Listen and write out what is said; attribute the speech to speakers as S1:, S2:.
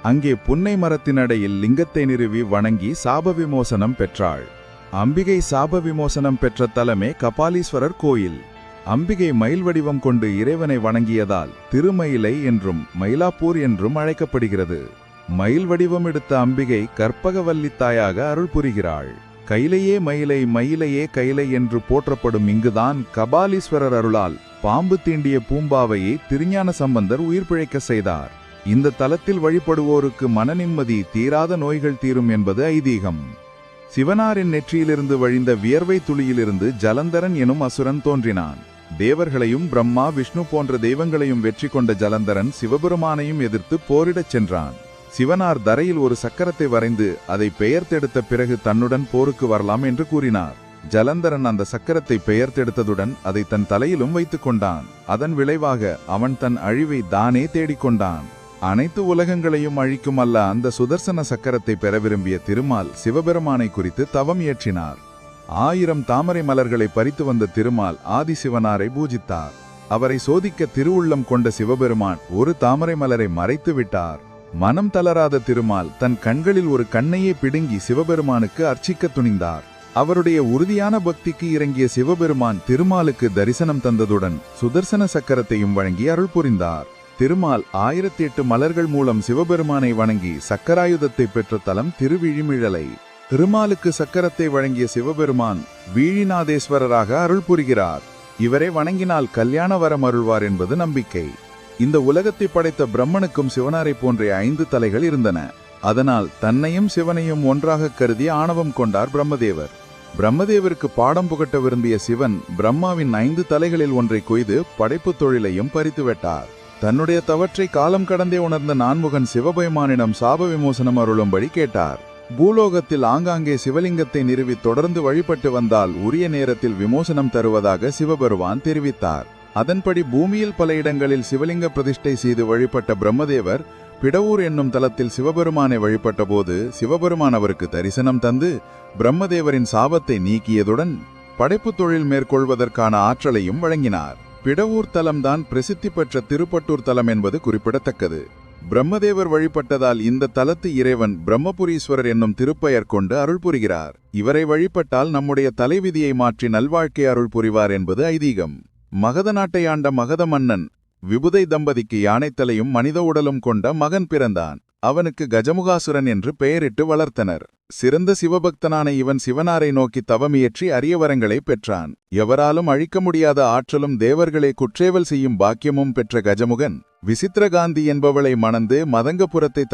S1: அங்கே புன்னை மரத்தினடையில் லிங்கத்தை நிறுவி வணங்கி சாப விமோசனம் பெற்றாள். அம்பிகை சாப விமோசனம் பெற்ற தலமே கபாலீஸ்வரர் கோயில். அம்பிகை மயில் வடிவம் கொண்டு இறைவனை வணங்கியதால் திருமயிலை என்றும் மயிலாப்பூர் என்றும் அழைக்கப்படுகிறது. மயில் வடிவம் எடுத்த அம்பிகை கற்பகவல்லி தாயாக அருள் புரிகிறாள். கைலையே மயிலை மயிலையே கைலை என்று போற்றப்படும் இங்குதான் கபாலீஸ்வரர் அருளால் பாம்பு தீண்டிய பூம்பாவையை திருஞான சம்பந்தர் உயிர் பிழைக்க செய்தார். இந்த தலத்தில் வழிபடுவோருக்கு மனநிம்மதி, தீராத நோய்கள் தீரும் என்பது ஐதீகம். சிவனாரின் நெற்றியிலிருந்து வழிந்த வியர்வை துளியிலிருந்து ஜலந்தரன் எனும் அசுரன் தோன்றினான். தேவர்களையும் பிரம்மா விஷ்ணு போன்ற தெய்வங்களையும் வெற்றி கொண்ட ஜலந்தரன் சிவபெருமானையும் எதிர்த்து போரிடச் சென்றான். சிவனார் தரையில் ஒரு சக்கரத்தை வரைந்து அதை பெயர்த்தெடுத்த பிறகு தன்னுடன் போருக்கு வரலாம் என்று கூறினார். ஜலந்தரன் அந்த சக்கரத்தை பெயர்த்தெடுத்ததுடன் அதை தன் தலையிலும் வைத்துக் கொண்டான். அதன் விளைவாக அவன் தன் அழிவை தானே தேடிக்கொண்டான். அனைத்து உலகங்களையும் அழிக்கும் அல்ல அந்த சுதர்சன சக்கரத்தை பெற விரும்பிய திருமால் சிவபெருமானை குறித்து தவம் இயற்றினார். 1000 தாமரை மலர்களை பறித்து வந்த திருமால் ஆதிசிவனாரை பூஜித்தார். அவரை சோதிக்க திருவுள்ளம் கொண்ட சிவபெருமான் ஒரு தாமரை மலரை மறைத்து விட்டார். மனம் தளராத திருமால் தன் கண்களில் ஒரு கண்ணையே பிடுங்கி சிவபெருமானுக்கு அர்ச்சிக்க துணிந்தார். அவருடைய உறுதியான பக்திக்கு இறங்கிய சிவபெருமான் திருமாலுக்கு தரிசனம் தந்ததுடன் சுதர்சன சக்கரத்தையும் வழங்கி அருள் புரிந்தார். திருமால் 1008 மலர்கள் மூலம் சிவபெருமானை வணங்கி சக்கராயுதத்தை பெற்ற தலம் திருவிழிமிழலை. திருமாலுக்கு சக்கரத்தை வழங்கிய சிவபெருமான் வீழிநாதேஸ்வரராக அருள் புரிகிறார். இவரை வணங்கினால் கல்யாண வரம் அருள்வார் என்பது நம்பிக்கை. இந்த உலகத்தை படைத்த பிரம்மனுக்கும் சிவனாரை போன்ற 5 தலைகள் இருந்தன. அதனால் தன்னையும் சிவனையும் ஒன்றாக கருதி ஆணவம் கொண்டார் பிரம்மதேவர். பிரம்மதேவருக்கு பாடம் புகட்ட விரும்பிய சிவன் பிரம்மாவின் 5 தலைகளில் ஒன்றை கொய்து படைப்பு தொழிலையும் பறித்துவிட்டார். தன்னுடைய தவற்றை காலம் கடந்தே உணர்ந்த நான்முகன் சிவபெருமானிடம் சாப விமோசனம் அருளும்படி கேட்டார். பூலோகத்தில் ஆங்காங்கே சிவலிங்கத்தை நிறுவி தொடர்ந்து வழிபட்டு வந்தால் உரிய நேரத்தில் விமோசனம் தருவதாக சிவபெருமான் தெரிவித்தார். அதன்படி பூமியில் பல இடங்களில் சிவலிங்க பிரதிஷ்டை செய்து வழிபட்ட பிரம்மதேவர் பிடவூர் என்னும் தலத்தில் சிவபெருமானை வழிபட்ட போது சிவபெருமான் அவருக்கு தரிசனம் தந்து பிரம்மதேவரின் சாபத்தை நீக்கியதுடன் படைப்பு தொழில் மேற்கொள்வதற்கான ஆற்றலையும் வழங்கினார். பிடவூர் தலம்தான் பிரசித்தி பெற்ற திருப்பட்டூர் தலம் என்பது குறிப்பிடத்தக்கது. பிரம்மதேவர் வழிபட்டதால் இந்த தலத்து இறைவன் பிரம்மபுரீஸ்வரர் என்னும் திருப்பெயர் கொண்டு அருள் புரிகிறார். இவரை வழிபட்டால் நம்முடைய தலைவிதியை மாற்றி நல்வாழ்க்கை அருள் புரிவார் என்பது ஐதீகம். மகத நாட்டை ஆண்ட மகத மன்னன் விபுதை தம்பதிக்கு யானைத்தலையும் மனித உடலும் கொண்ட மகன் பிறந்தான். அவனுக்கு கஜமுகாசுரன் என்று பெயரிட்டு வளர்த்தனர். சிறந்த சிவபக்தனான இவன் சிவனாரை நோக்கி தவமியற்றி அரிய வரங்களை பெற்றான். எவராலும் அழிக்க முடியாத ஆற்றலும் தேவர்களை குற்றேவல் செய்யும் பாக்கியமும் பெற்ற கஜமுகன் விசித்திரகாந்தி என்பவளை மணந்து மதங்கபுரத்தை